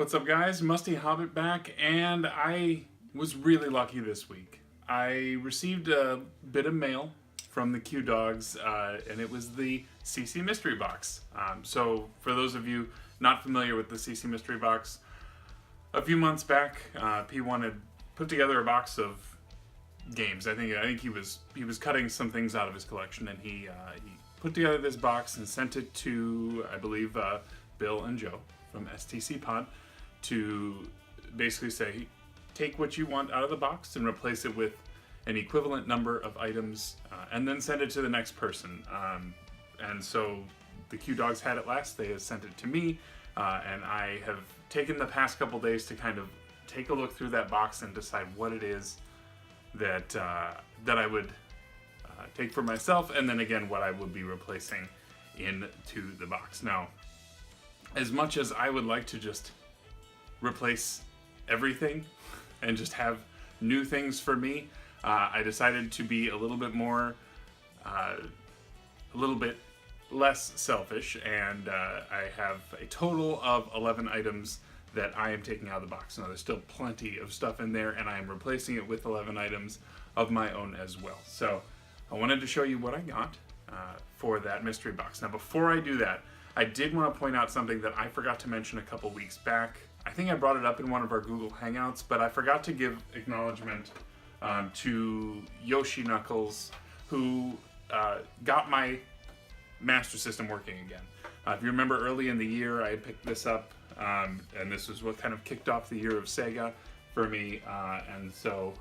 What's up, guys? Musty Hobbit back, and I was really lucky this week. I received a bit of mail from the QDawgs, and it was the CC Mystery Box. So for those of you not familiar with the CC Mystery Box, a few months back, P1 had put together a box of games. I think he was cutting some things out of his collection, and he put together this box and sent it to, I believe, Bill and Joe from STC Pod to basically say, take what you want out of the box and replace it with an equivalent number of items, and then send it to the next person. And so the QDawgs had it last. They have sent it to me, and I have taken the past couple days to kind of take a look through that box and decide what it is that I would take for myself, and then again what I would be replacing into the box. Now, as much as I would like to just replace everything and just have new things for me, I decided to be a little bit more, a little bit less selfish, and I have a total of 11 items that I am taking out of the box. Now, there's still plenty of stuff in there, and I am replacing it with 11 items of my own as well. So I wanted to show you what I got for that mystery box. Now, before I do that, I did want to point out something that I forgot to mention a couple weeks back. I think I brought it up in one of our Google Hangouts, but I forgot to give acknowledgement to Yoshi Knuckles, who got my Master System working again. If you remember, early in the year, I had picked this up, and this was what kind of kicked off the year of Sega for me. And so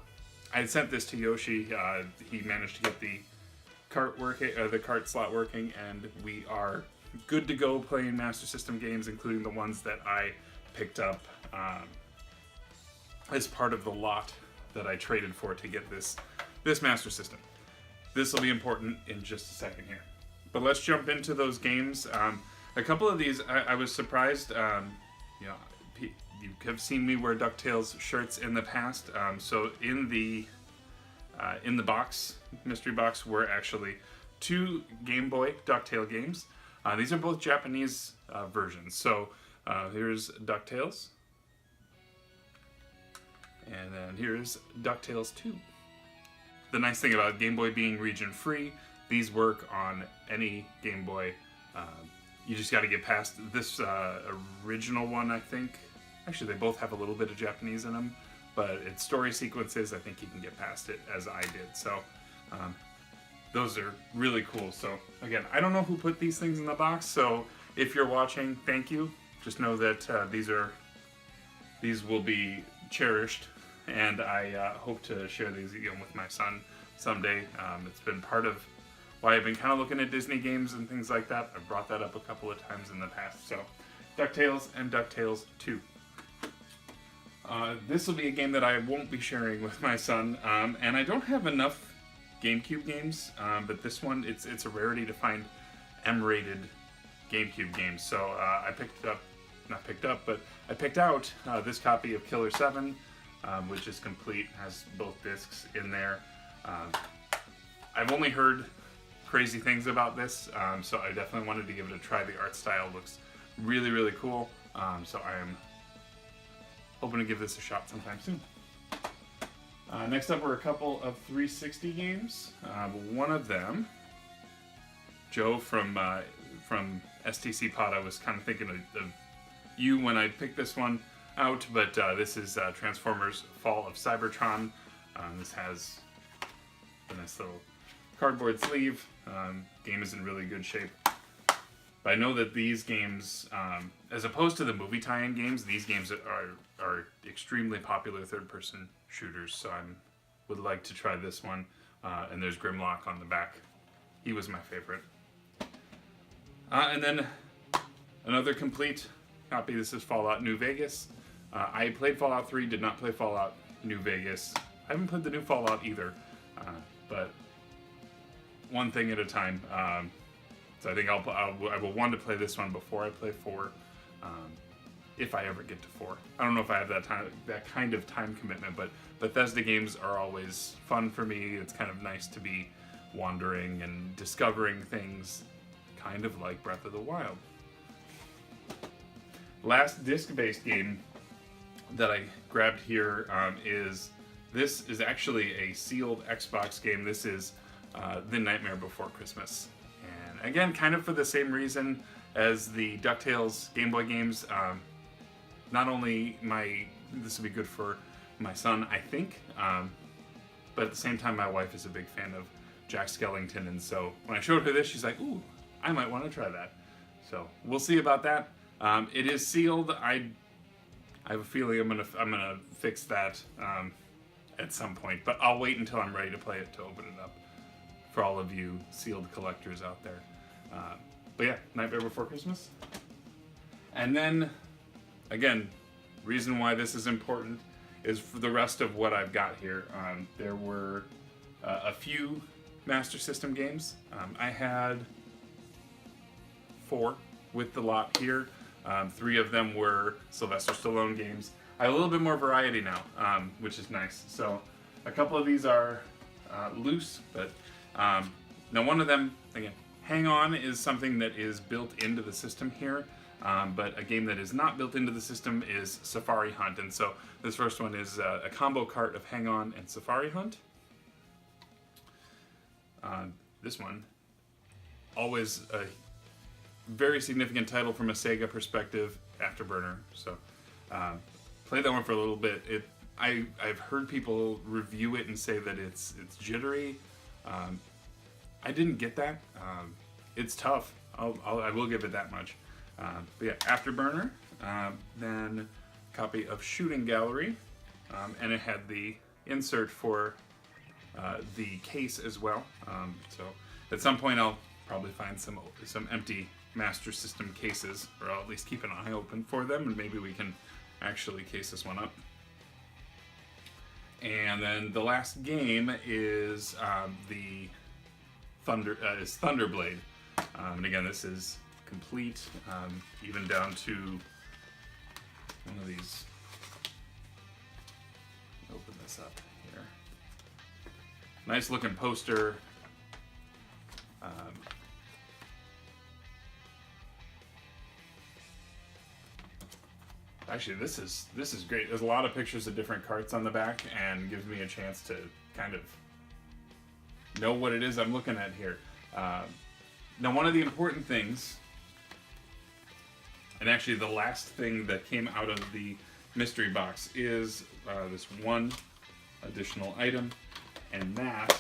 I had sent this to Yoshi. He managed to get the cart slot working, and we are good to go playing Master System games, including the ones that I picked up as part of the lot that I traded for to get this Master System. This will be important in just a second here. But let's jump into those games. A couple of these, I was surprised. You have seen me wear DuckTales shirts in the past. So in the box, mystery box, were actually 2 Game Boy DuckTale games. These are both Japanese versions. So here's DuckTales. And then here's DuckTales 2. The nice thing about Game Boy being region-free, these work on any Game Boy. You just got to get past this original one, I think. Actually, they both have a little bit of Japanese in them, but it's story sequences. I think you can get past it, as I did. So those are really cool. So again, I don't know who put these things in the box, so if you're watching, thank you. Just know that these will be cherished, and I hope to share these again with my son someday. It's been part of why I've been kind of looking at Disney games and things like that. I've brought that up a couple of times in the past. So DuckTales and DuckTales 2. This will be a game that I won't be sharing with my son, and I don't have enough GameCube games, but this one, it's a rarity to find M-rated GameCube games. So I picked out this copy of Killer 7, which is complete, has both discs in there. I've only heard crazy things about this, so I definitely wanted to give it a try. The art style looks really, really cool, so I am hoping to give this a shot sometime soon. Next up were a couple of 360 games. One of them, Joe from STC Pod, I was kind of thinking of you when I picked this one out, but this is Transformers Fall of Cybertron. This has a nice little cardboard sleeve. Game is in really good shape. But I know that these games, as opposed to the movie tie-in games, these games are extremely popular third-person shooters, so I would like to try this one. And there's Grimlock on the back. He was my favorite. And then another complete copy. This is Fallout New Vegas. I played Fallout 3, did not play Fallout New Vegas. I haven't played the new Fallout either, but one thing at a time. So I think I will want to play this one before I play 4, if I ever get to 4. I don't know if I have that kind of time commitment, but Bethesda games are always fun for me. It's kind of nice to be wandering and discovering things, kind of like Breath of the Wild. Last disc-based game that I grabbed here this is actually a sealed Xbox game. This is The Nightmare Before Christmas. And again, kind of for the same reason as the DuckTales Game Boy games. Not only this would be good for my son, I think, but at the same time, my wife is a big fan of Jack Skellington, and so when I showed her this, she's like, "Ooh, I might want to try that." So we'll see about that. It is sealed. I have a feeling I'm gonna fix that at some point, but I'll wait until I'm ready to play it to open it up for all of you sealed collectors out there. But yeah, Nightmare Before Christmas. And then, again, reason why this is important is for the rest of what I've got here. There were a few Master System games. I had 4 with the lot here. 3 of them were Sylvester Stallone games. I have a little bit more variety now, which is nice. So a couple of these are loose, but now one of them, again, Hang On is something that is built into the system here, but a game that is not built into the system is Safari Hunt. And so this first one is a combo cart of Hang On and Safari Hunt. This one, always a very significant title from a Sega perspective, Afterburner. So played that one for a little bit. I've heard people review it and say that it's jittery. I didn't get that. It's tough. I will give it that much. But yeah, Afterburner. Then a copy of Shooting Gallery, and it had the insert for the case as well. So at some point I'll probably find some empty Master System cases, or I'll at least keep an eye open for them, and maybe we can actually case this one up. And then the last game is the Thunderblade. And again, this is complete, even down to one of these. Open this up here. Nice looking poster. Actually, this is great. There's a lot of pictures of different carts on the back, and gives me a chance to kind of know what it is I'm looking at here. Now, one of the important things, and actually the last thing that came out of the mystery box, is this one additional item, and that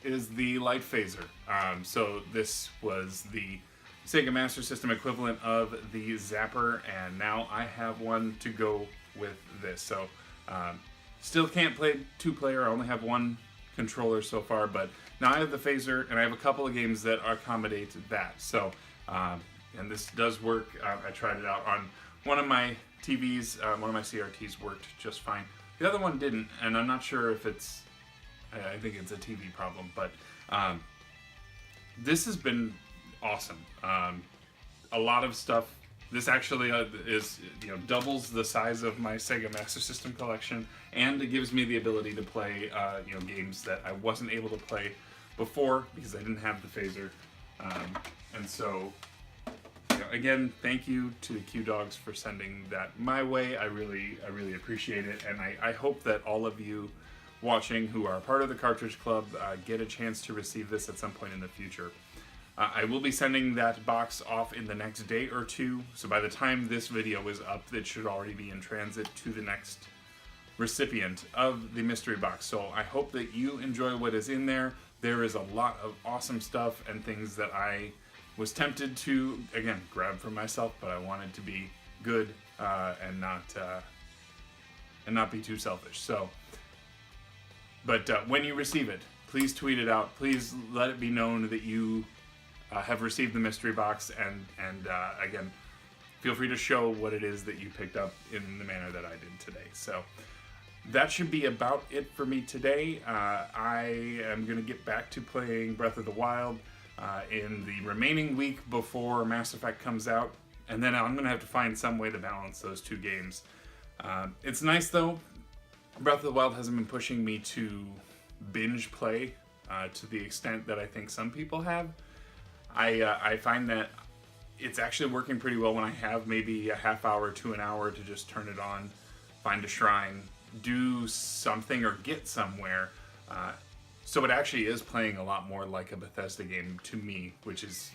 is the light phaser. So this was the Sega Master System equivalent of the Zapper, and now I have one to go with this. So still can't play 2-player. I only have 1 controller so far, but now I have the phaser, and I have a couple of games that accommodate that. So and this does work. I tried it out on one of my TVs. One of my CRTs worked just fine. The other one didn't, and I'm not sure if it's, I think it's a TV problem, but this has been awesome. A lot of stuff. This actually is, doubles the size of my Sega Master System collection, and it gives me the ability to play, games that I wasn't able to play before because I didn't have the phaser. And so, again, thank you to the QDawgs for sending that my way. I really appreciate it, and I hope that all of you watching who are a part of the Cartridge Club get a chance to receive this at some point in the future. I will be sending that box off in the next day or 2, so by the time this video is up, it should already be in transit to the next recipient of the mystery box. So I hope that you enjoy what is in there. There is a lot of awesome stuff and things that I was tempted to, again, grab for myself, but I wanted to be good and not be too selfish. So, but when you receive it, please tweet it out. Please let it be known that you have received the mystery box, and again, feel free to show what it is that you picked up in the manner that I did today. So that should be about it for me today. I am going to get back to playing Breath of the Wild in the remaining week before Mass Effect comes out, and then I'm going to have to find some way to balance those 2 games. It's nice though, Breath of the Wild hasn't been pushing me to binge play to the extent that I think some people have. I find that it's actually working pretty well when I have maybe a half hour to an hour to just turn it on, find a shrine, do something, or get somewhere. So it actually is playing a lot more like a Bethesda game to me, which is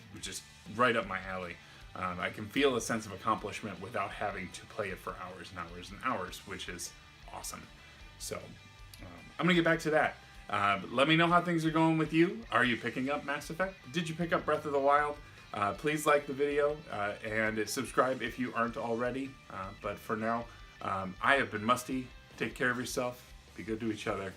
right up my alley. I can feel a sense of accomplishment without having to play it for hours and hours and hours, which is awesome. So I'm gonna get back to that. Let me know how things are going with you. Are you picking up Mass Effect? Did you pick up Breath of the Wild? Please like the video and subscribe if you aren't already. But for now, I have been Musty. Take care of yourself. Be good to each other.